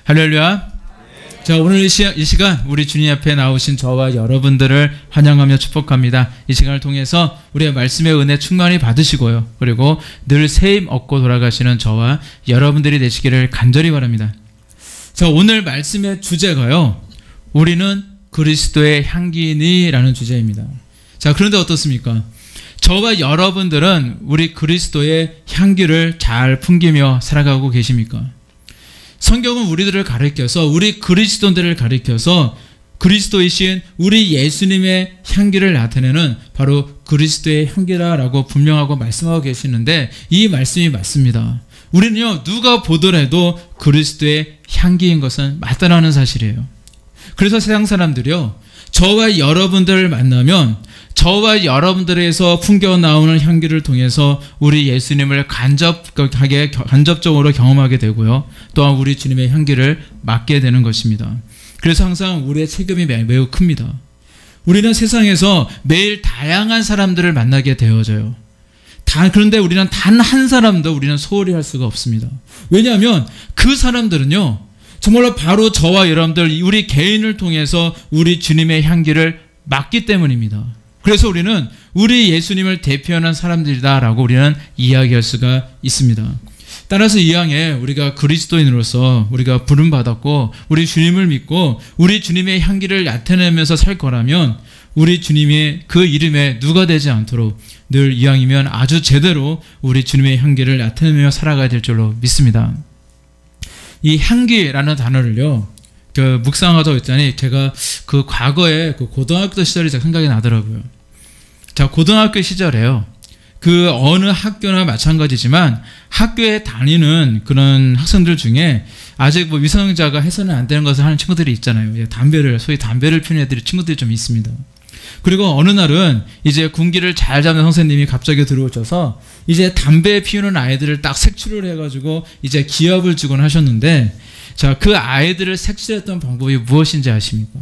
할렐루야. 자, 오늘 이 시간 우리 주님 앞에 나오신 저와 여러분들을 환영하며 축복합니다. 이 시간을 통해서 우리의 말씀의 은혜 충만히 받으시고요. 그리고 늘 세임 얻고 돌아가시는 저와 여러분들이 되시기를 간절히 바랍니다. 자, 오늘 말씀의 주제가요, 우리는 그리스도의 향기니라는 주제입니다. 자, 그런데 어떻습니까? 저와 여러분들은 우리 그리스도의 향기를 잘 풍기며 살아가고 계십니까? 성경은 우리들을 가리켜서, 우리 그리스도인들을 가리켜서 그리스도이신 우리 예수님의 향기를 나타내는 바로 그리스도의 향기라고 분명하고 말씀하고 계시는데, 이 말씀이 맞습니다. 우리는요, 누가 보더라도 그리스도의 향기인 것은 맞다라는 사실이에요. 그래서 세상 사람들이요, 저와 여러분들을 만나면 저와 여러분들에서 풍겨 나오는 향기를 통해서 우리 예수님을 간접적으로 경험하게 되고요, 또한 우리 주님의 향기를 맡게 되는 것입니다. 그래서 항상 우리의 책임이 매우 큽니다. 우리는 세상에서 매일 다양한 사람들을 만나게 되어져요. 그런데 우리는 단 한 사람도 우리는 소홀히 할 수가 없습니다. 왜냐하면 그 사람들은요, 정말로 바로 저와 여러분들, 우리 개인을 통해서 우리 주님의 향기를 맡기 때문입니다. 그래서 우리는 우리 예수님을 대표하는 사람들이다라고 우리는 이야기할 수가 있습니다. 따라서 이 향에 우리가 그리스도인으로서 우리가 부름받았고 우리 주님을 믿고 우리 주님의 향기를 나타내면서 살 거라면 우리 주님의 그 이름에 누가 되지 않도록 늘 이왕이면 아주 제대로 우리 주님의 향기를 나타내며 살아가야 될 줄로 믿습니다. 이 향기라는 단어를요, 묵상하다 했더니 제가 그 과거에 그 고등학교 시절이 생각이 나더라고요. 자, 고등학교 시절에요, 그 어느 학교나 마찬가지지만 학교에 다니는 그런 학생들 중에 아직 뭐 미성년자가 해서는 안 되는 것을 하는 친구들이 있잖아요. 소위 담배를 피우는 애들이 친구들이 좀 있습니다. 그리고 어느 날은 이제 군기를 잘 잡는 선생님이 갑자기 들어오셔서 이제 담배 피우는 아이들을 딱 색출을 해가지고 이제 기합을 주곤 하셨는데, 자, 그 아이들을 색출했던 방법이 무엇인지 아십니까?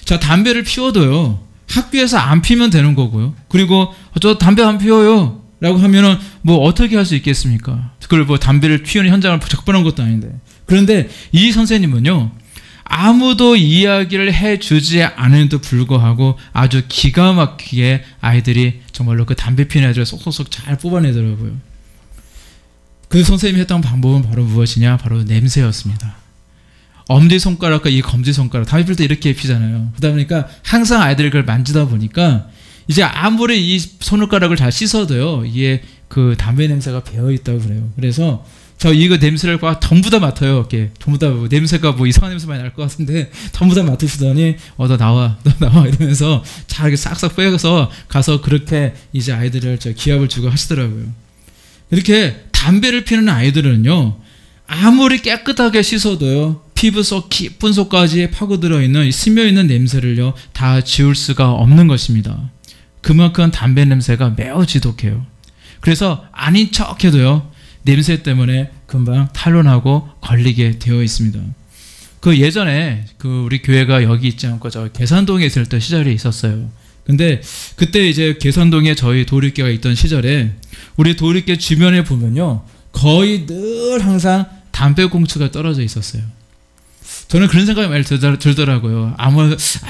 자, 담배를 피워도요, 학교에서 안 피면 되는 거고요. 그리고 저 담배 안 피워요 라고 하면은 뭐 어떻게 할 수 있겠습니까? 그걸 뭐 담배를 피우는 현장을 적발한 것도 아닌데. 그런데 이 선생님은요, 아무도 이야기를 해주지 않음에도 불구하고 아주 기가 막히게 아이들이 정말로 그 담배 피우는 애들을 쏙쏙쏙 잘 뽑아내더라고요. 그 선생님이 했던 방법은 바로 무엇이냐? 바로 냄새였습니다. 엄지손가락과 이 검지손가락, 담배 필 때 이렇게 피잖아요. 그러다 보니까 항상 아이들이 그걸 만지다 보니까 이제 아무리 이 손가락을 잘 씻어도요, 이게 그 담배 냄새가 배어있다고 그래요. 그래서 이거 냄새를 전부 다 맡아요. 이렇게 전부 다 냄새가 뭐 이상한 냄새 많이 날 것 같은데 전부 다 맡으시더니 너 나와 이러면서 잘 이렇게 싹싹 빼서 가서 그렇게 이제 아이들을 기합을 주고 하시더라고요. 이렇게 담배를 피우는 아이들은요, 아무리 깨끗하게 씻어도요, 피부 속 깊은 속까지 파고들어 있는 스며 있는 냄새를요 다 지울 수가 없는 것입니다. 그만큼 담배 냄새가 매우 지독해요. 그래서 아닌 척해도요, 냄새 때문에 금방 탄론하고 걸리게 되어 있습니다. 그 예전에 우리 교회가 여기 있지 않고 저 계산동에 있을 때 시절이 있었어요. 근데 그때 이제 계산동에 저희 도립교가 있던 시절에 우리 도립교 주변에 보면요, 거의 늘 항상 담배꽁초가 떨어져 있었어요. 저는 그런 생각이 많이 들더라고요.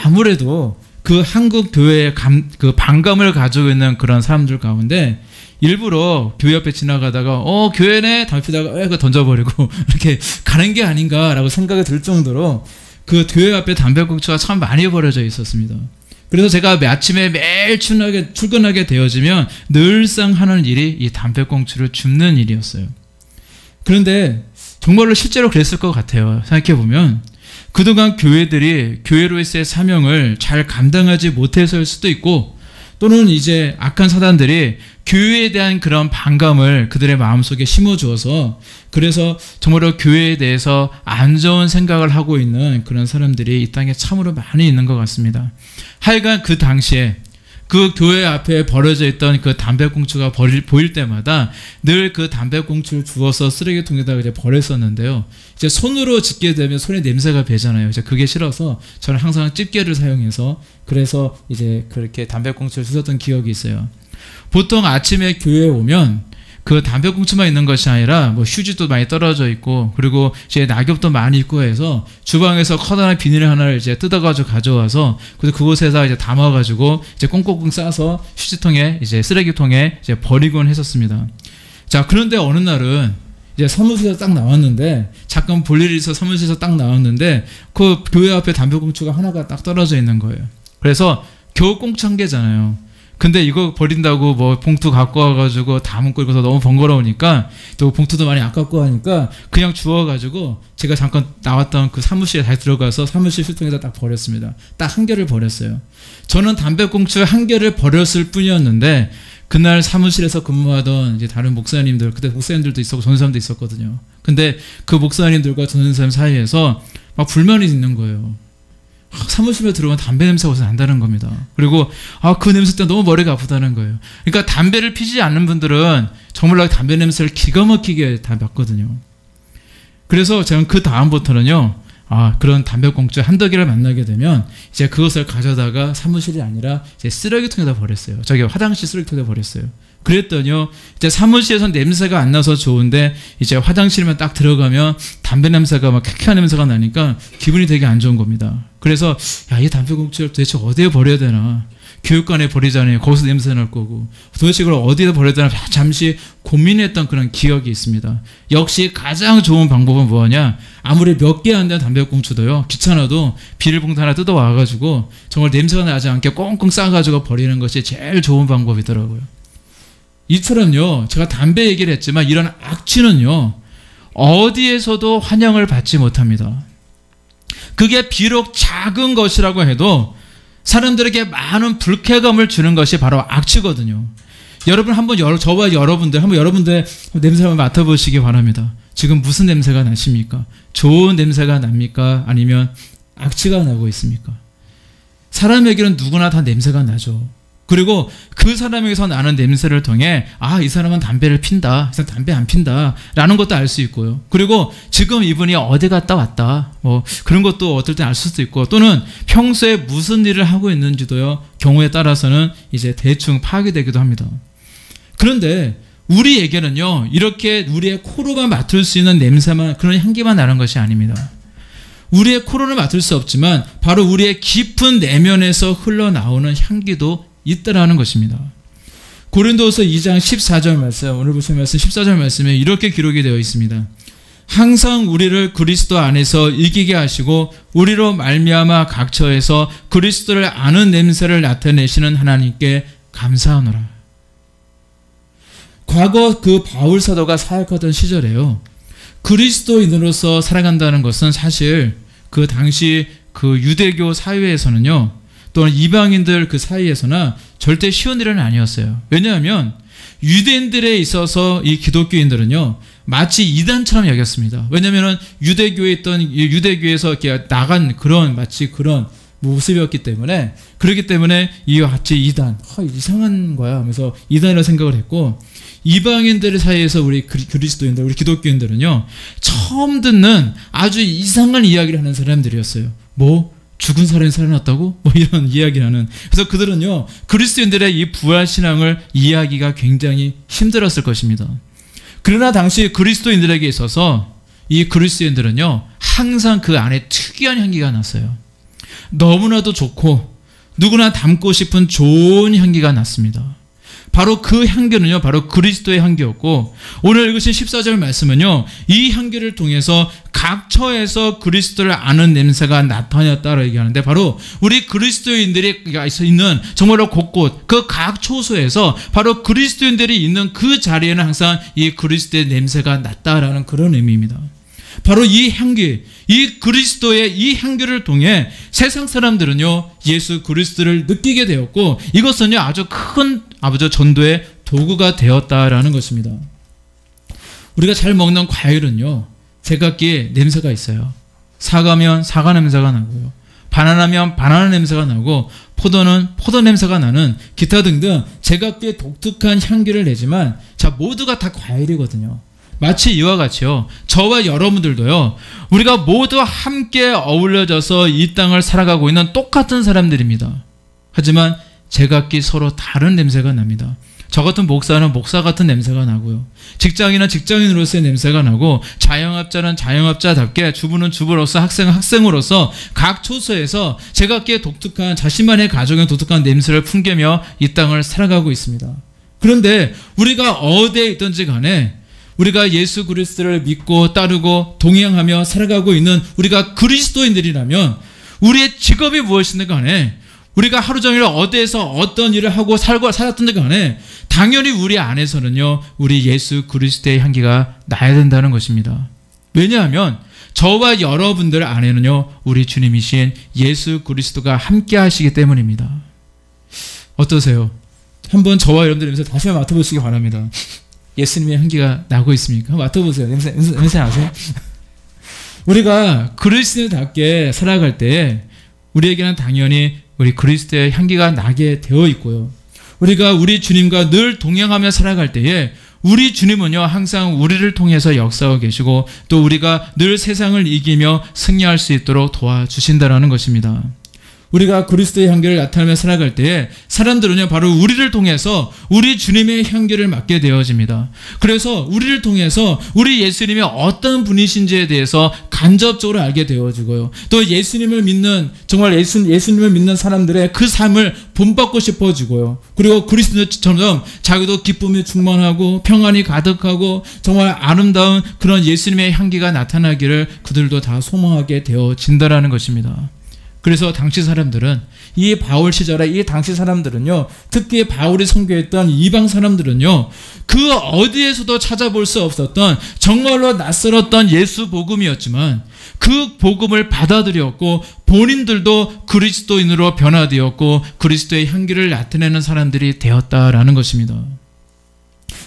아무래도 그 한국 교회의 그 반감을 가지고 있는 그런 사람들 가운데 일부러 교회 옆에 지나가다가 교회네 담배 피다가 그거 던져버리고 이렇게 가는 게 아닌가라고 생각이 들 정도로 그 교회 앞에 담배꽁초가 참 많이 버려져 있었습니다. 그래서 제가 아침에 매일 출근하게 되어지면 늘상 하는 일이 이 담배꽁초를 줍는 일이었어요. 그런데 정말로 실제로 그랬을 것 같아요. 생각해보면 그동안 교회들이 교회로서의 사명을 잘 감당하지 못해서일 수도 있고, 또는 이제 악한 사단들이 교회에 대한 그런 반감을 그들의 마음속에 심어주어서, 그래서 정말로 교회에 대해서 안 좋은 생각을 하고 있는 그런 사람들이 이 땅에 참으로 많이 있는 것 같습니다. 하여간 그 당시에 그 교회 앞에 버려져 있던 그 담배꽁초가 보일 때마다 늘 그 담배꽁초를 주워서 쓰레기통에다가 이제 버렸었는데요. 이제 손으로 집게 되면 손에 냄새가 배잖아요. 이제 그게 싫어서 저는 항상 집게를 사용해서 그래서 이제 그렇게 담배꽁초를 주웠던 기억이 있어요. 보통 아침에 교회에 오면 그 담배꽁초만 있는 것이 아니라 뭐 휴지도 많이 떨어져 있고, 그리고 이제 낙엽도 많이 있고 해서 주방에서 커다란 비닐 하나를 이제 뜯어가지고 가져와서 그곳에다 이제 담아가지고 이제 꽁꽁꽁 싸서 휴지통에 이제 쓰레기통에 이제 버리곤 했었습니다. 자, 그런데 어느 날은 이제 사무실에서 딱 나왔는데, 잠깐 볼 일이 있어 사무실에서 딱 나왔는데 그 교회 앞에 담배꽁초가 하나가 딱 떨어져 있는 거예요. 그래서 겨우 꽁초 한 개잖아요. 근데 이거 버린다고 뭐 봉투 갖고 와가지고 담고 이거서 너무 번거로우니까, 또 봉투도 많이 아깝고 하니까 그냥 주워가지고 제가 잠깐 나왔던 그 사무실에 다시 들어가서 사무실 휴통에다 딱 버렸습니다. 딱 한 개를 버렸어요. 저는 담배꽁초 한 개를 버렸을 뿐이었는데, 그날 사무실에서 근무하던 이제 다른 목사님들, 그때 목사님들도 있었고 전사님도 있었거든요. 근데 그 목사님들과 전사님 사이에서 막 불만이 있는 거예요. 사무실에 들어오면 담배 냄새가 어디서 난다는 겁니다. 그리고 그 냄새 때문에 너무 머리가 아프다는 거예요. 그러니까 담배를 피지 않는 분들은 정말 담배 냄새를 기가 막히게 다 맡거든요. 그래서 저는 그 다음부터는요, 그런 담배꽁초 한두 개를 만나게 되면 이제 그것을 가져다가 사무실이 아니라 이제 쓰레기통에다 버렸어요. 저기 화장실 쓰레기통에다 버렸어요. 그랬더니요, 이제 사무실에서 냄새가 안 나서 좋은데 이제 화장실만 딱 들어가면 담배 냄새가 막 쾌쾌한 냄새가 나니까 기분이 되게 안 좋은 겁니다. 그래서 이 담배꽁초를 도대체 어디에 버려야 되나? 교육관에 버리잖아요. 거기서 냄새 날 거고. 도대체 이걸 어디에 버려야 되나 잠시 고민했던 그런 기억이 있습니다. 역시 가장 좋은 방법은 뭐냐? 아무리 몇 개 안 된 담배꽁초도요, 귀찮아도 비닐봉투 하나 뜯어 와가지고 정말 냄새가 나지 않게 꽁꽁 싸가지고 버리는 것이 제일 좋은 방법이더라고요. 이처럼요, 제가 담배 얘기를 했지만 이런 악취는요, 어디에서도 환영을 받지 못합니다. 그게 비록 작은 것이라고 해도 사람들에게 많은 불쾌감을 주는 것이 바로 악취거든요. 여러분 한번 저와 여러분들 냄새 한번 맡아보시기 바랍니다. 지금 무슨 냄새가 나십니까? 좋은 냄새가 납니까? 아니면 악취가 나고 있습니까? 사람에게는 누구나 다 냄새가 나죠. 그리고 그 사람에게서 나는 냄새를 통해 이 사람은 담배를 핀다, 이 사람 담배 안 핀다 라는 것도 알 수 있고요. 그리고 지금 이분이 어디 갔다 왔다 뭐 그런 것도 어떨 땐 알 수도 있고, 또는 평소에 무슨 일을 하고 있는지도요, 경우에 따라서는 이제 대충 파악이 되기도 합니다. 그런데 우리에게는요, 이렇게 우리의 코로만 맡을 수 있는 냄새만, 그런 향기만 나는 것이 아닙니다. 우리의 코로는 맡을 수 없지만 바로 우리의 깊은 내면에서 흘러나오는 향기도 있다라는 것입니다. 고린도서 2장 14절 말씀, 오늘 보신 말씀 14절 말씀에 이렇게 기록이 되어 있습니다. 항상 우리를 그리스도 안에서 이기게 하시고 우리로 말미암아 각처에서 그리스도를 아는 냄새를 나타내시는 하나님께 감사하노라. 과거 그 바울 사도가 사역하던 시절에요, 그리스도인으로서 살아간다는 것은 사실 그 당시 그 유대교 사회에서는요, 또는 이방인들 그 사이에서나 절대 쉬운 일은 아니었어요. 왜냐하면 유대인들에 있어서 이 기독교인들은요, 마치 이단처럼 여겼습니다. 왜냐하면 유대교에 있던, 유대교에서 이렇게 나간 그런 마치 그런 모습이었기 때문에, 그렇기 때문에 이 마치 이단, 이상한 거야 하면서 이단이라고 생각을 했고, 이방인들 사이에서 우리 그리스도인들, 우리 기독교인들은요, 처음 듣는 아주 이상한 이야기를 하는 사람들이었어요. 뭐 죽은 사람이 살아났다고? 뭐 이런 이야기를 하는. 그래서 그들은요, 그리스도인들의 이 부활신앙을 이해하기가 굉장히 힘들었을 것입니다. 그러나 당시 그리스도인들에게 있어서 이 그리스도인들은요, 항상 그 안에 특이한 향기가 났어요. 너무나도 좋고 누구나 담고 싶은 좋은 향기가 났습니다. 바로 그 향기는요, 바로 그리스도의 향기였고, 오늘 읽으신 14절 말씀은요, 이 향기를 통해서 각처에서 그리스도를 아는 냄새가 나타났다라고 얘기하는데, 바로 우리 그리스도인들이 있는 정말로 곳곳 그 각 초소에서 바로 그리스도인들이 있는 그 자리에는 항상 이 그리스도의 냄새가 났다라는 그런 의미입니다. 바로 이 향기, 이 그리스도의 이 향기를 통해 세상 사람들은요, 예수 그리스도를 느끼게 되었고, 이것은요, 아주 큰 전도의 도구가 되었다라는 것입니다. 우리가 잘 먹는 과일은요, 제각기 냄새가 있어요. 사과면 사과 냄새가 나고요, 바나나면 바나나 냄새가 나고, 포도는 포도 냄새가 나는 기타 등등 제각기 독특한 향기를 내지만, 모두가 다 과일이거든요. 마치 이와 같이요, 저와 여러분들도요, 우리가 모두 함께 어울려져서 이 땅을 살아가고 있는 똑같은 사람들입니다. 하지만 제각기 서로 다른 냄새가 납니다. 저 같은 목사는 목사 같은 냄새가 나고요. 직장인은 직장인으로서의 냄새가 나고, 자영업자는 자영업자답게, 주부는 주부로서, 학생은 학생으로서 각 초소에서 제각기의 독특한, 자신만의 가족의 독특한 냄새를 풍기며 이 땅을 살아가고 있습니다. 그런데 우리가 어디에 있든지 간에 우리가 예수 그리스도를 믿고 따르고 동행하며 살아가고 있는 우리가 그리스도인들이라면, 우리의 직업이 무엇이든 간에, 우리가 하루 종일 어디에서 어떤 일을 하고 살았던 간에 당연히 우리 안에서는요, 우리 예수 그리스도의 향기가 나야 된다는 것입니다. 왜냐하면 저와 여러분들 안에는요, 우리 주님이신 예수 그리스도가 함께 하시기 때문입니다. 어떠세요? 한번 저와 여러분들 냄새 다시 한번 맡아보시기 바랍니다. 예수님의 향기가 나고 있습니까? 맡아보세요. 냄새 나세요? 우리가 그리스도인답게 살아갈 때 우리에게는 당연히 우리 그리스도의 향기가 나게 되어 있고요. 우리가 우리 주님과 늘 동행하며 살아갈 때에 우리 주님은요, 항상 우리를 통해서 역사하고 계시고, 또 우리가 늘 세상을 이기며 승리할 수 있도록 도와주신다라는 것입니다. 우리가 그리스도의 향기를 나타내며 살아갈 때에 사람들은요, 바로 우리를 통해서 우리 주님의 향기를 맡게 되어집니다. 그래서 우리를 통해서 우리 예수님이 어떤 분이신지에 대해서 간접적으로 알게 되어지고요. 또 예수님을 믿는, 정말 예수님을 믿는 사람들의 그 삶을 본받고 싶어지고요. 그리고 그리스도처럼 자기도 기쁨이 충만하고 평안이 가득하고 정말 아름다운 그런 예수님의 향기가 나타나기를 그들도 다 소망하게 되어진다라는 것입니다. 그래서 당시 사람들은, 이 바울 시절에 이 당시 사람들은요, 특히 바울이 선교했던 이방 사람들은요, 그 어디에서도 찾아볼 수 없었던 정말로 낯설었던 예수 복음이었지만, 그 복음을 받아들였고 본인들도 그리스도인으로 변화되었고 그리스도의 향기를 나타내는 사람들이 되었다라는 것입니다.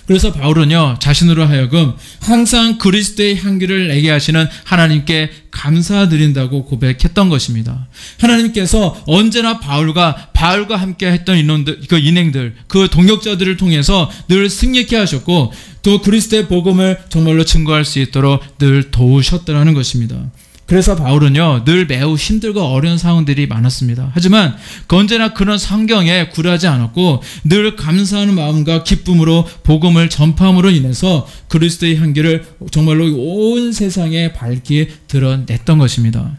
그래서 바울은요, 자신으로 하여금 항상 그리스도의 향기를 내게 하시는 하나님께 감사드린다고 고백했던 것입니다. 하나님께서 언제나 바울과 함께 했던 인행들, 그 동역자들을 통해서 늘 승리케 하셨고, 또 그리스도의 복음을 정말로 증거할 수 있도록 늘 도우셨다는 것입니다. 그래서 바울은요, 늘 매우 힘들고 어려운 상황들이 많았습니다. 하지만 언제나 그런 환경에 굴하지 않았고, 늘 감사하는 마음과 기쁨으로 복음을 전파함으로 인해서 그리스도의 향기를 정말로 온 세상에 밝히 드러냈던 것입니다.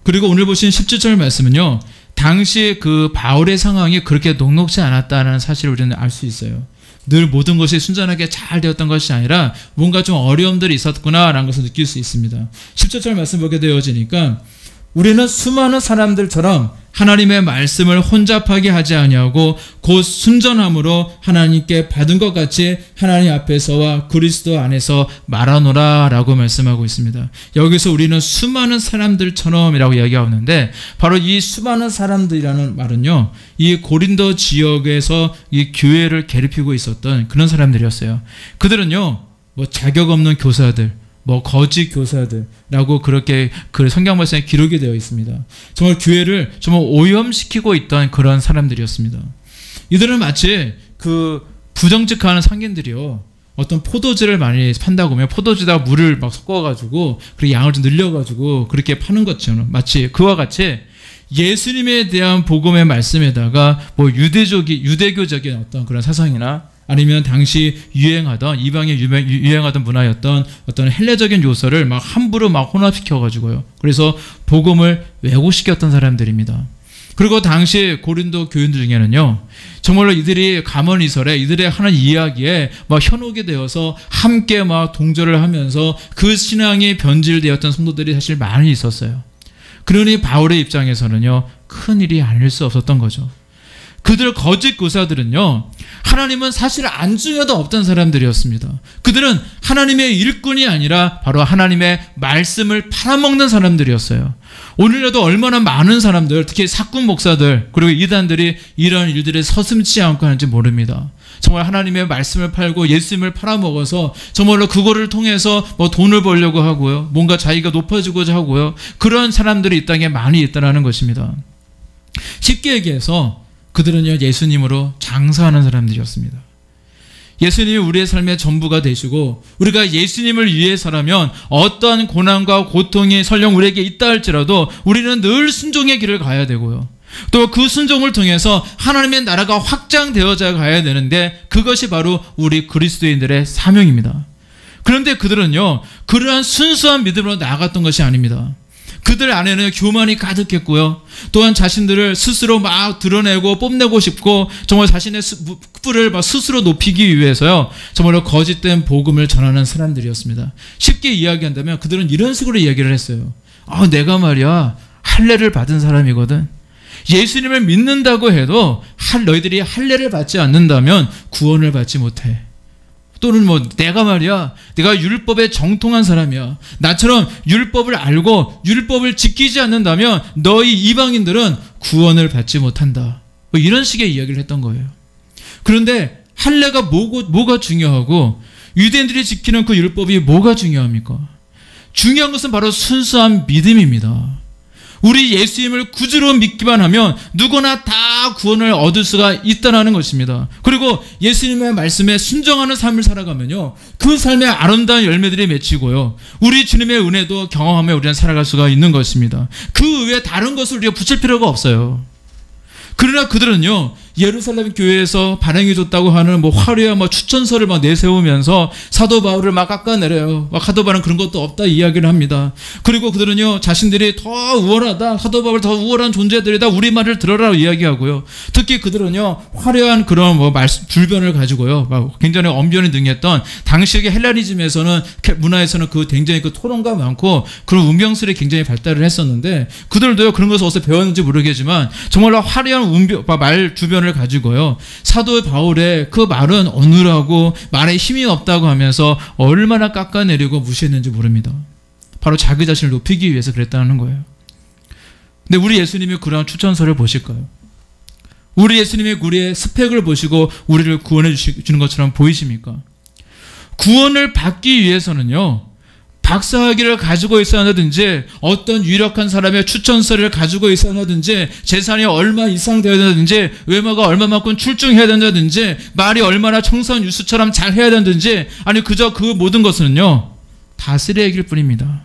그리고 오늘 보신 17절 말씀은요, 당시 그 바울의 상황이 그렇게 녹록지 않았다는 사실을 우리는 알 수 있어요. 늘 모든 것이 순전하게 잘 되었던 것이 아니라 뭔가 좀 어려움들이 있었구나라는 것을 느낄 수 있습니다. 17절 말씀 보게 되어지니까, 우리는 수많은 사람들처럼 하나님의 말씀을 혼잡하게 하지 아니하고 곧 순전함으로 하나님께 받은 것 같이 하나님 앞에서와 그리스도 안에서 말하노라 라고 말씀하고 있습니다. 여기서 우리는 수많은 사람들처럼이라고 이야기하고 있는데, 바로 이 수많은 사람들이라는 말은요, 이 고린도 지역에서 이 교회를 괴롭히고 있었던 그런 사람들이었어요. 그들은요, 자격 없는 교사들, 거짓 교사들라고 그렇게 그 성경 말씀에 기록이 되어 있습니다. 정말 교회를 정말 오염시키고 있던 그런 사람들이었습니다. 이들은 마치 그 부정직하는 상인들이요, 어떤 포도주를 많이 판다고 하면 포도주에다가 물을 막 섞어가지고 그리고 양을 좀 늘려가지고 그렇게 파는 것처럼, 마치 그와 같이 예수님에 대한 복음의 말씀에다가 유대교적인 어떤 그런 사상이나 아니면 당시 유행하던, 이방에 유행하던 문화였던 어떤 헬레적인 요소를 막 함부로 막 혼합시켜가지고요, 그래서 복음을 왜곡시켰던 사람들입니다. 그리고 당시 고린도 교인들 중에는요, 정말로 이들이 가문이설에, 이들의 하는 이야기에 막 현혹이 되어서 함께 막 동조를 하면서 그 신앙이 변질되었던 성도들이 사실 많이 있었어요. 그러니 바울의 입장에서는요, 큰 일이 아닐 수 없었던 거죠. 그들 거짓 교사들은요, 하나님은 사실 안중에도 없던 사람들이었습니다. 그들은 하나님의 일꾼이 아니라 바로 하나님의 말씀을 팔아먹는 사람들이었어요. 오늘날도 얼마나 많은 사람들, 특히 사꾼 목사들 그리고 이단들이 이런 일들에 서슴지 않고 하는지 모릅니다. 정말 하나님의 말씀을 팔고 예수님을 팔아먹어서 정말로 그거를 통해서 돈을 벌려고 하고요, 뭔가 자기가 높아지고자 하고요, 그런 사람들이 이 땅에 많이 있다는 것입니다. 쉽게 얘기해서 그들은요, 예수님으로 장사하는 사람들이었습니다. 예수님이 우리의 삶의 전부가 되시고, 우리가 예수님을 위해서라면 어떠한 고난과 고통이 설령 우리에게 있다 할지라도 우리는 늘 순종의 길을 가야 되고요, 또 그 순종을 통해서 하나님의 나라가 확장되어져 가야 되는데 그것이 바로 우리 그리스도인들의 사명입니다. 그런데 그들은요, 그러한 순수한 믿음으로 나아갔던 것이 아닙니다. 그들 안에는 교만이 가득했고요. 또한 자신들을 스스로 막 드러내고 뽐내고 싶고 정말 자신의 뿔을 막 스스로 높이기 위해서요. 정말로 거짓된 복음을 전하는 사람들이었습니다. 쉽게 이야기한다면 그들은 이런 식으로 이야기를 했어요. 내가 말이야 할례를 받은 사람이거든. 예수님을 믿는다고 해도 너희들이 할례를 받지 않는다면 구원을 받지 못해. 또는 내가 말이야 내가 율법에 정통한 사람이야. 나처럼 율법을 알고 율법을 지키지 않는다면 너희 이방인들은 구원을 받지 못한다. 이런 식의 이야기를 했던 거예요. 그런데 할례가 뭐가 중요하고 유대인들이 지키는 그 율법이 뭐가 중요합니까? 중요한 것은 바로 순수한 믿음입니다. 우리 예수님을 구주로 믿기만 하면 누구나 다 구원을 얻을 수가 있다는 것입니다. 그리고 예수님의 말씀에 순종하는 삶을 살아가면요, 그 삶의 아름다운 열매들이 맺히고요, 우리 주님의 은혜도 경험하며 우리는 살아갈 수가 있는 것입니다. 그 외에 다른 것을 우리가 붙일 필요가 없어요. 그러나 그들은요, 예루살렘 교회에서 발행해줬다고 하는 화려한 추천서를 내세우면서 사도 바울을 깎아내려요. 사도 바울은 그런 것도 없다 이야기를 합니다. 그리고 그들은요, 자신들이 더 우월하다, 사도 바울 더 우월한 존재들이다, 우리 말을 들어라 이야기하고요. 특히 그들은요, 화려한 그런 불변을 가지고요, 굉장히 언변이 능했던 당시의 헬라니즘에서는 문화에서는 굉장히 토론가 많고 그런 운명술이 굉장히 발달을 했었는데 그들도요, 그런 것을 어디서 배웠는지 모르겠지만 정말로 화려한 말 주변을 가지고요, 사도 바울의 그 말은 어눌하고 말에 힘이 없다고 하면서 얼마나 깎아내리고 무시했는지 모릅니다. 바로 자기 자신을 높이기 위해서 그랬다는 거예요. 근데 우리 예수님이 그러한 추천서를 보실까요? 우리 예수님이 우리의 스펙을 보시고 우리를 구원해 주시는 것처럼 보이십니까? 구원을 받기 위해서는요, 박사학위를 가지고 있어야 하든지 어떤 유력한 사람의 추천서를 가지고 있어야 하든지 재산이 얼마 이상 되어야 되든지 외모가 얼마만큼 출중해야 된다든지 말이 얼마나 청산 유수처럼 잘 해야 되든지 아니 그저 그 모든 것은요 다 쓰레기일 뿐입니다.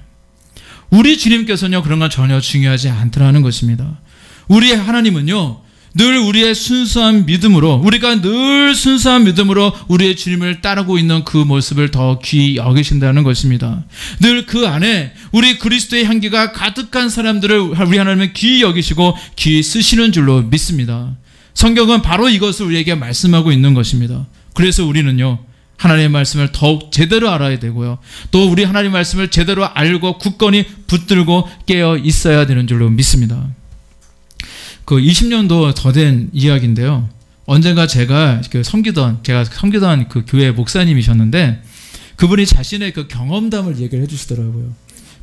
우리 주님께서는요 그런 건 전혀 중요하지 않더라는 것입니다. 우리의 하나님은요 늘 우리의 순수한 믿음으로, 우리가 늘 순수한 믿음으로 우리의 주님을 따르고 있는 그 모습을 더 귀히 여기신다는 것입니다. 늘 그 안에 우리 그리스도의 향기가 가득한 사람들을 우리 하나님은 귀히 여기시고 귀히 쓰시는 줄로 믿습니다. 성경은 바로 이것을 우리에게 말씀하고 있는 것입니다. 그래서 우리는요 하나님의 말씀을 더욱 제대로 알아야 되고요, 또 우리 하나님의 말씀을 제대로 알고 굳건히 붙들고 깨어 있어야 되는 줄로 믿습니다. 20년도 더 된 이야기인데요. 언젠가 제가 섬기던 그 교회 목사님이셨는데 그분이 자신의 그 경험담을 얘기를 해주시더라고요.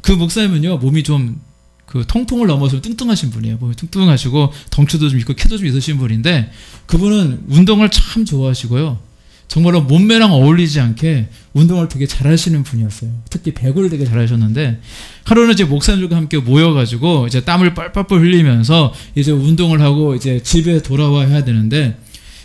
그 목사님은요 몸이 좀 통통을 넘어서 뚱뚱하신 분이에요. 몸이 뚱뚱하시고 덩치도 좀 있고 키도 좀 있으신 분인데 그분은 운동을 참 좋아하시고요. 정말로 몸매랑 어울리지 않게 운동을 되게 잘하시는 분이었어요. 특히 배구를 되게 잘하셨는데 하루는 이제 목사님들과 함께 모여가지고 이제 땀을 뻘뻘 흘리면서 이제 운동을 하고 이제 집에 돌아와야 되는데,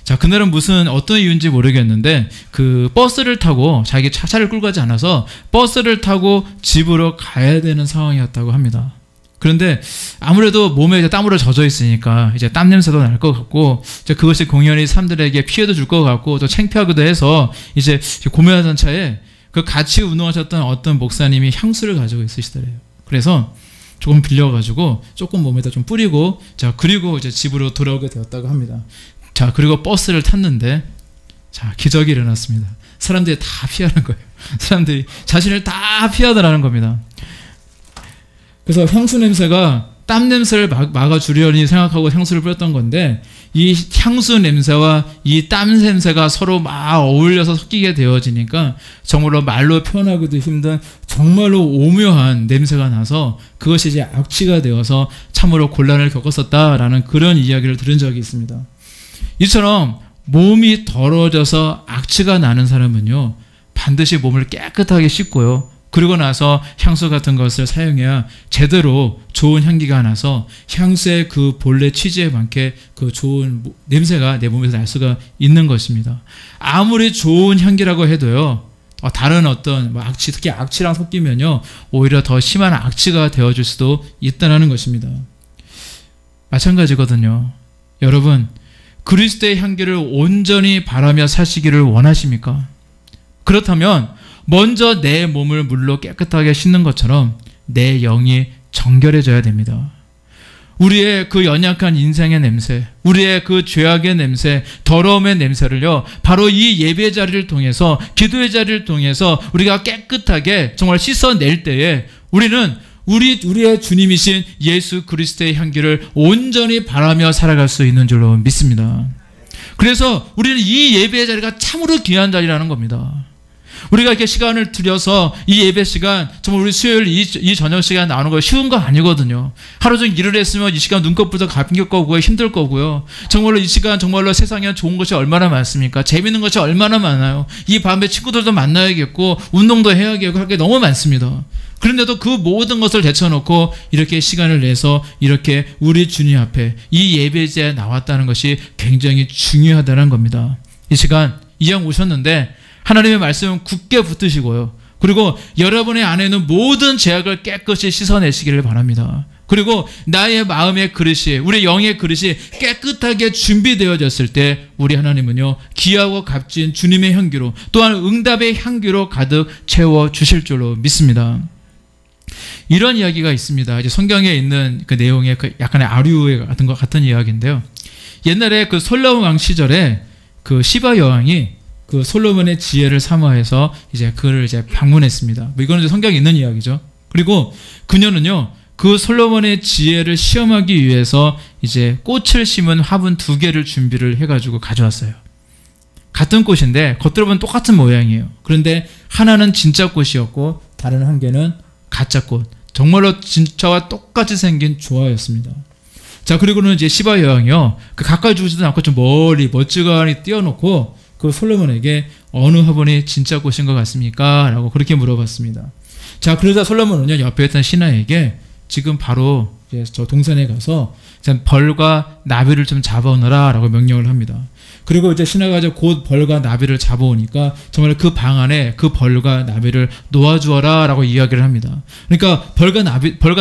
자 그날은 어떤 이유인지 모르겠는데 그 버스를 타고 자기 차를 끌고 가지 않아서 버스를 타고 집으로 가야 되는 상황이었다고 합니다. 그런데 아무래도 몸에 이제 땀으로 젖어 있으니까 이제 땀 냄새도 날 것 같고 이제 그것이 공연히 사람들에게 피해도 줄 것 같고 또 창피하기도 해서 이제 고민하던 차에 그 같이 운동하셨던 어떤 목사님이 향수를 가지고 있으시더래요. 그래서 조금 빌려가지고 조금 몸에다 좀 뿌리고 자 그리고 이제 집으로 돌아오게 되었다고 합니다. 자 그리고 버스를 탔는데 자 기적이 일어났습니다. 사람들이 다 피하는 거예요. 사람들이 자신을 다 피하더라는 겁니다. 그래서 향수 냄새가 땀 냄새를 막아주려니 생각하고 향수를 뿌렸던 건데 이 향수 냄새와 이 땀 냄새가 서로 막 어울려서 섞이게 되어지니까 정말로 말로 표현하기도 힘든 정말로 오묘한 냄새가 나서 그것이 이제 악취가 되어서 참으로 곤란을 겪었었다라는 그런 이야기를 들은 적이 있습니다. 이처럼 몸이 더러워져서 악취가 나는 사람은요 반드시 몸을 깨끗하게 씻고요 그리고 나서 향수 같은 것을 사용해야 제대로 좋은 향기가 나서 향수의 그 본래 취지에 맞게 그 좋은 냄새가 내 몸에서 날 수가 있는 것입니다. 아무리 좋은 향기라고 해도요 다른 어떤 악취, 특히 악취랑 섞이면요 오히려 더 심한 악취가 되어질 수도 있다는 것입니다. 마찬가지거든요. 여러분, 그리스도의 향기를 온전히 바라며 사시기를 원하십니까? 그렇다면 먼저 내 몸을 물로 깨끗하게 씻는 것처럼 내 영이 정결해져야 됩니다. 우리의 그 연약한 인생의 냄새, 우리의 그 죄악의 냄새, 더러움의 냄새를요, 바로 이 예배 자리를 통해서, 기도의 자리를 통해서 우리가 깨끗하게 정말 씻어낼 때에 우리는 우리의 주님이신 예수 그리스도의 향기를 온전히 바라며 살아갈 수 있는 줄로 믿습니다. 그래서 우리는 이 예배의 자리가 참으로 귀한 자리라는 겁니다. 우리가 이렇게 시간을 들여서 이 예배 시간, 정말 우리 수요일 이 저녁 시간 나오는 거 쉬운 거 아니거든요. 하루 종일 일을 했으면 이 시간 눈곱부터 감길 거고요. 힘들 거고요. 정말로 이 시간 정말로 세상에 좋은 것이 얼마나 많습니까? 재밌는 것이 얼마나 많아요. 이 밤에 친구들도 만나야겠고 운동도 해야겠고 할 게 너무 많습니다. 그런데도 그 모든 것을 제쳐놓고 이렇게 시간을 내서 이렇게 우리 주님 앞에 이 예배제에 나왔다는 것이 굉장히 중요하다는 겁니다. 이 시간 이왕 오셨는데 하나님의 말씀은 굳게 붙드시고요. 그리고 여러분의 안에 있는 모든 죄악을 깨끗이 씻어내시기를 바랍니다. 그리고 나의 마음의 그릇이, 우리 영의 그릇이 깨끗하게 준비되어졌을 때 우리 하나님은요, 귀하고 값진 주님의 향기로, 또한 응답의 향기로 가득 채워주실 줄로 믿습니다. 이런 이야기가 있습니다. 이제 성경에 있는 그 내용의 그 약간의 아류 같은 이야기인데요. 옛날에 그 솔로몬 왕 시절에 그 시바 여왕이 그 솔로몬의 지혜를 사모해서 이제 그를 이제 방문했습니다. 뭐 이거는 이제 성경에 있는 이야기죠. 그리고 그녀는요, 그 솔로몬의 지혜를 시험하기 위해서 이제 꽃을 심은 화분 2개를 준비를 해가지고 가져왔어요. 같은 꽃인데 겉으로 보면 똑같은 모양이에요. 그런데 하나는 진짜 꽃이었고 다른 한 개는 가짜 꽃. 정말로 진짜와 똑같이 생긴 조화였습니다. 자, 그리고는 이제 시바 여왕이요, 그 가까이 주지도 않고 좀 멀리 멋지게 띄워놓고 그 솔로몬에게 어느 화분이 진짜 꽃인 것 같습니까? 라고 그렇게 물어봤습니다. 자, 그러자 솔로몬은요, 옆에 있던 신하에게 지금 바로 이제 저 동산에 가서 벌과 나비를 좀 잡아오너라 라고 명령을 합니다. 그리고 이제 신하가 이제 곧 벌과 나비를 잡아오니까 정말 그 방 안에 그 벌과 나비를 놓아주어라 라고 이야기를 합니다. 그러니까 벌과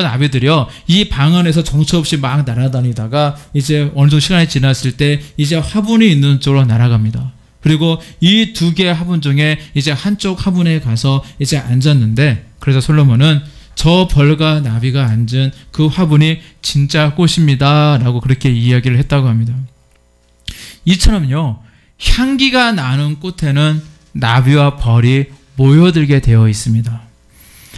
나비들이요, 이 방 안에서 정처 없이 막 날아다니다가 이제 어느 정도 시간이 지났을 때 이제 화분이 있는 쪽으로 날아갑니다. 그리고 이 2개의 화분 중에 이제 한쪽 화분에 가서 이제 앉았는데, 그래서 솔로몬은 저 벌과 나비가 앉은 그 화분이 진짜 꽃입니다 라고 그렇게 이야기를 했다고 합니다. 이처럼요, 향기가 나는 꽃에는 나비와 벌이 모여들게 되어 있습니다.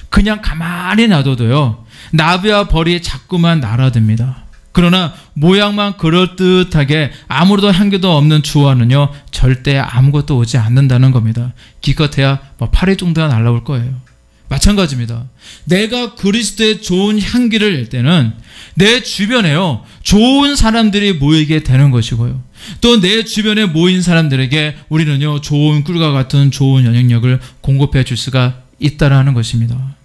그냥 가만히 놔둬도요, 나비와 벌이 자꾸만 날아듭니다. 그러나 모양만 그럴듯하게 아무래도 향기도 없는 주화는요, 절대 아무것도 오지 않는다는 겁니다. 기껏해야 뭐 8회 정도가 날아올 거예요. 마찬가지입니다. 내가 그리스도의 좋은 향기를 낼 때는 내 주변에요, 좋은 사람들이 모이게 되는 것이고요. 또 내 주변에 모인 사람들에게 우리는요, 좋은 꿀과 같은 좋은 영향력을 공급해 줄 수가 있다라는 것입니다.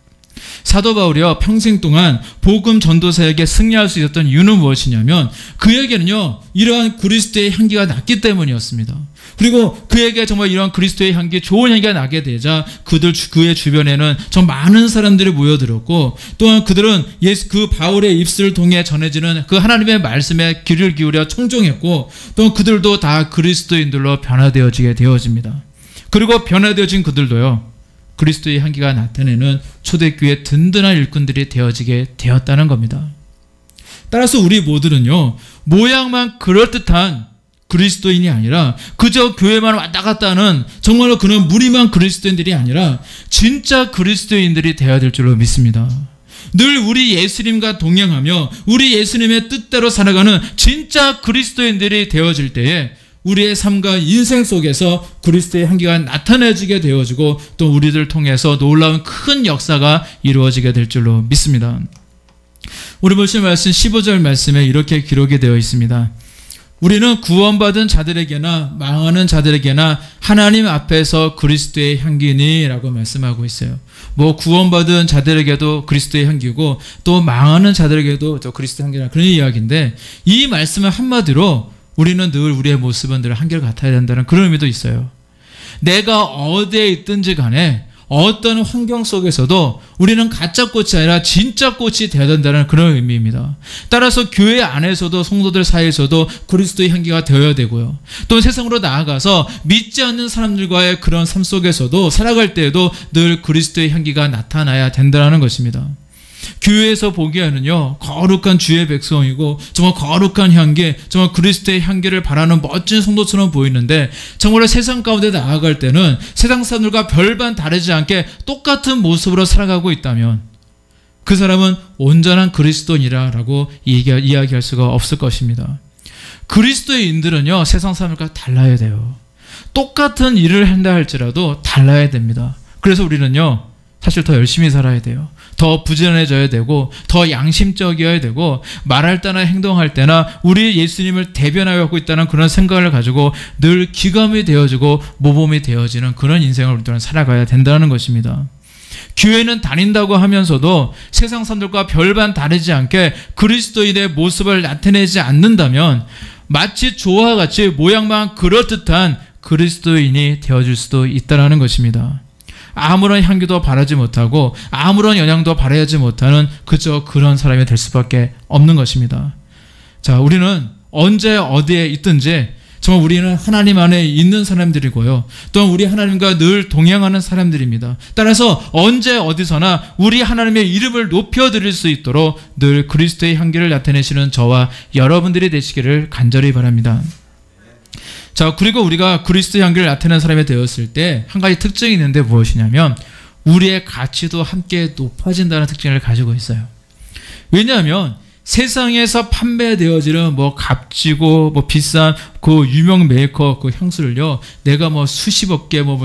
사도 바울이요, 평생 동안 복음 전도사에게 승리할 수 있었던 이유는 무엇이냐면 그에게는요, 이러한 그리스도의 향기가 났기 때문이었습니다. 그리고 그에게 정말 이러한 그리스도의 향기, 좋은 향기가 나게 되자 그의 주변에는 정말 많은 사람들이 모여들었고, 또한 그들은 그 바울의 입술을 통해 전해지는 그 하나님의 말씀에 귀를 기울여 청종했고, 또 그들도 다 그리스도인들로 변화되어지게 되어집니다. 그리고 변화되어진 그들도요, 그리스도의 향기가 나타내는 초대교회 든든한 일꾼들이 되어지게 되었다는 겁니다. 따라서 우리 모두는요, 모양만 그럴듯한 그리스도인이 아니라 그저 교회만 왔다 갔다 하는 정말로 그런 무리만 그리스도인들이 아니라 진짜 그리스도인들이 되어야 될 줄로 믿습니다. 늘 우리 예수님과 동행하며 우리 예수님의 뜻대로 살아가는 진짜 그리스도인들이 되어질 때에 우리의 삶과 인생 속에서 그리스도의 향기가 나타내지게 되어지고 또 우리들 통해서 놀라운 큰 역사가 이루어지게 될 줄로 믿습니다. 우리 보신 말씀 15절 말씀에 이렇게 기록이 되어 있습니다. 우리는 구원받은 자들에게나 망하는 자들에게나 하나님 앞에서 그리스도의 향기니 라고 말씀하고 있어요. 뭐 구원받은 자들에게도 그리스도의 향기고 또 망하는 자들에게도 저 그리스도의 향기라 그런 이야기인데, 이 말씀은 한마디로 우리는 늘 우리의 모습은 늘 한결같아야 된다는 그런 의미도 있어요. 내가 어디에 있든지 간에 어떤 환경 속에서도 우리는 가짜 꽃이 아니라 진짜 꽃이 되어야 된다는 그런 의미입니다. 따라서 교회 안에서도 성도들 사이에서도 그리스도의 향기가 되어야 되고요. 또 세상으로 나아가서 믿지 않는 사람들과의 그런 삶 속에서도 살아갈 때에도 늘 그리스도의 향기가 나타나야 된다는 것입니다. 교회에서 보기에는요, 거룩한 주의 백성이고 정말 거룩한 향기, 정말 그리스도의 향기를 바라는 멋진 성도처럼 보이는데 정말로 세상 가운데 나아갈 때는 세상 사람들과 별반 다르지 않게 똑같은 모습으로 살아가고 있다면 그 사람은 온전한 그리스도인이라고 이야기할 수가 없을 것입니다. 그리스도인들은요, 세상 사람들과 달라야 돼요. 똑같은 일을 한다 할지라도 달라야 됩니다. 그래서 우리는요, 사실 더 열심히 살아야 돼요. 더 부지런해져야 되고 더 양심적이어야 되고 말할 때나 행동할 때나 우리 예수님을 대변하여 갖고 있다는 그런 생각을 가지고 늘 기감이 되어지고 모범이 되어지는 그런 인생을 우리들은 살아가야 된다는 것입니다. 교회는 다닌다고 하면서도 세상 사람들과 별반 다르지 않게 그리스도인의 모습을 나타내지 않는다면 마치 조와 같이 모양만 그럴듯한 그리스도인이 되어줄 수도 있다는 것입니다. 아무런 향기도 바라지 못하고 아무런 영향도 바라지 못하는 그저 그런 사람이 될 수밖에 없는 것입니다. 자, 우리는 언제 어디에 있든지 정말 우리는 하나님 안에 있는 사람들이고요. 또한 우리 하나님과 늘 동행하는 사람들입니다. 따라서 언제 어디서나 우리 하나님의 이름을 높여드릴 수 있도록 늘 그리스도의 향기를 나타내시는 저와 여러분들이 되시기를 간절히 바랍니다. 자, 그리고 우리가 그리스도의 향기를 나타내는 사람이 되었을 때 한 가지 특징이 있는데 무엇이냐면 우리의 가치도 함께 높아진다는 특징을 가지고 있어요. 왜냐하면 세상에서 판매되어지는 뭐 값지고 뭐 비싼 그 유명 메이커 그 향수를요, 내가 뭐 수십억 개 뭐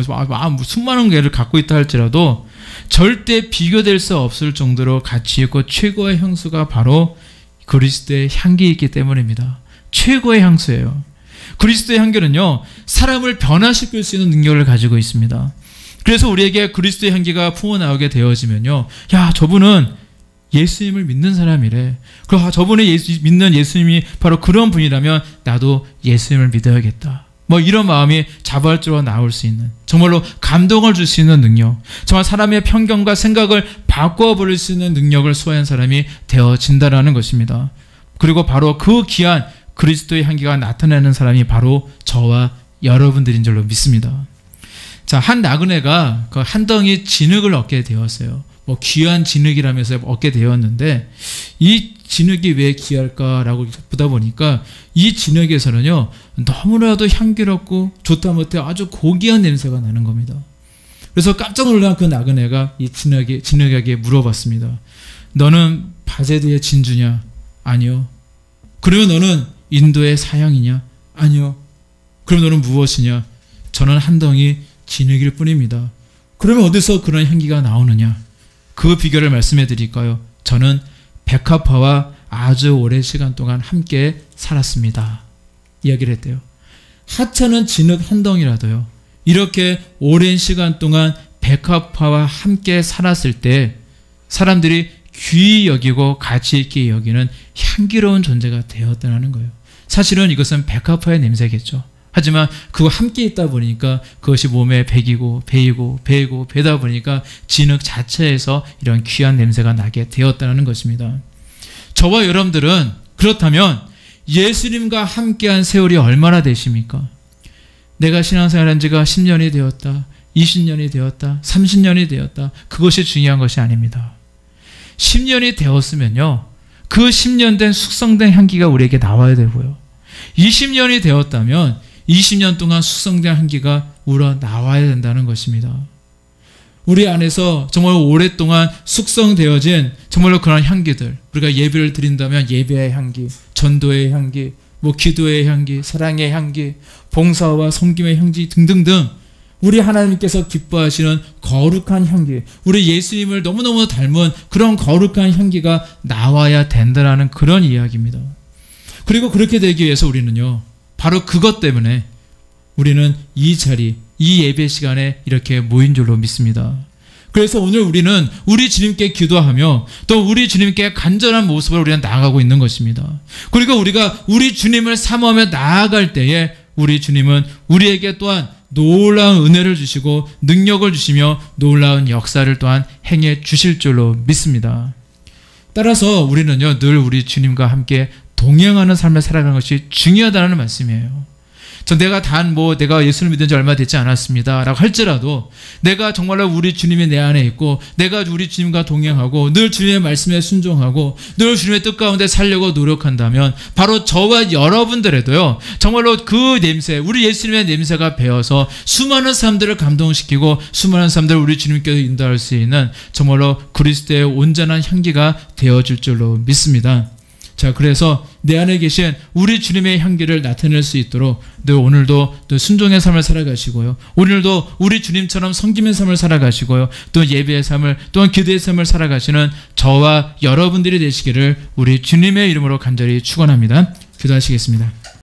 수많은 개를 갖고 있다 할지라도 절대 비교될 수 없을 정도로 가치 있고 최고의 향수가 바로 그리스도의 향기이기 때문입니다. 최고의 향수예요. 그리스도의 향기는요, 사람을 변화시킬 수 있는 능력을 가지고 있습니다. 그래서 우리에게 그리스도의 향기가 풍어나오게 되어지면요, 야, 저분은 예수님을 믿는 사람이래. 그리고 저분이 믿는 예수님이 바로 그런 분이라면 나도 예수님을 믿어야겠다. 뭐 이런 마음이 자발적으로 나올 수 있는, 정말로 감동을 줄 수 있는 능력, 정말 사람의 편견과 생각을 바꿔버릴 수 있는 능력을 소화한 사람이 되어진다라는 것입니다. 그리고 바로 그 귀한 그리스도의 향기가 나타내는 사람이 바로 저와 여러분들인 줄로 믿습니다. 자, 한 나그네가 그 한 덩이 진흙을 얻게 되었어요. 뭐 귀한 진흙이라면서 얻게 되었는데 이 진흙이 왜 귀할까라고 보다 보니까 이 진흙에서는요, 너무나도 향기롭고 좋다 못해 아주 고귀한 냄새가 나는 겁니다. 그래서 깜짝 놀란 그 나그네가 이 진흙에게 물어봤습니다. 너는 바제드의 진주냐? 아니요. 그러면 너는 인도의 사향이냐? 아니요. 그럼 너는 무엇이냐? 저는 한 덩이 진흙일 뿐입니다. 그러면 어디서 그런 향기가 나오느냐? 그 비결을 말씀해 드릴까요? 저는 백합화와 아주 오랜 시간 동안 함께 살았습니다. 이야기를 했대요. 하찮은 진흙 한 덩이라도요, 이렇게 오랜 시간 동안 백합화와 함께 살았을 때 사람들이 귀히 여기고 가치 있게 여기는 향기로운 존재가 되었다는 거예요. 사실은 이것은 백합화의 냄새겠죠. 하지만 그거 함께 있다 보니까 그것이 몸에 배이고 배다 보니까 진흙 자체에서 이런 귀한 냄새가 나게 되었다는 것입니다. 저와 여러분들은 그렇다면 예수님과 함께한 세월이 얼마나 되십니까? 내가 신앙생활한 지가 10년이 되었다, 20년이 되었다, 30년이 되었다, 그것이 중요한 것이 아닙니다. 10년이 되었으면요, 그 10년 된 숙성된 향기가 우리에게 나와야 되고요, 20년이 되었다면 20년 동안 숙성된 향기가 우러 나와야 된다는 것입니다. 우리 안에서 정말 오랫동안 숙성되어진 정말로 그런 향기들, 우리가 예배를 드린다면 예배의 향기, 전도의 향기, 뭐 기도의 향기, 사랑의 향기, 봉사와 섬김의 향기 등등등, 우리 하나님께서 기뻐하시는 거룩한 향기, 우리 예수님을 너무너무 닮은 그런 거룩한 향기가 나와야 된다는 그런 이야기입니다. 그리고 그렇게 되기 위해서 우리는요, 바로 그것 때문에 우리는 이 자리, 이 예배 시간에 이렇게 모인 줄로 믿습니다. 그래서 오늘 우리는 우리 주님께 기도하며 또 우리 주님께 간절한 모습으로 우리는 나아가고 있는 것입니다. 그리고 우리가 우리 주님을 사모하며 나아갈 때에 우리 주님은 우리에게 또한 놀라운 은혜를 주시고 능력을 주시며 놀라운 역사를 또한 행해 주실 줄로 믿습니다. 따라서 우리는요, 늘 우리 주님과 함께 동행하는 삶을 살아가는 것이 중요하다는 말씀이에요. 내가 예수를 믿은 지 얼마 되지 않았습니다 라고 할지라도 내가 정말로 우리 주님이 내 안에 있고 내가 우리 주님과 동행하고 늘 주님의 말씀에 순종하고 늘 주님의 뜻 가운데 살려고 노력한다면 바로 저와 여러분들에도요, 정말로 그 냄새, 우리 예수님의 냄새가 배어서 수많은 사람들을 감동시키고 수많은 사람들을 우리 주님께서 인도할 수 있는 정말로 그리스도의 온전한 향기가 되어질 줄로 믿습니다. 자, 그래서 내 안에 계신 우리 주님의 향기를 나타낼 수 있도록 늘 오늘도 또 순종의 삶을 살아가시고요, 오늘도 우리 주님처럼 섬김의 삶을 살아가시고요, 또 예배의 삶을, 또한 기도의 삶을 살아가시는 저와 여러분들이 되시기를 우리 주님의 이름으로 간절히 축원합니다. 기도하시겠습니다.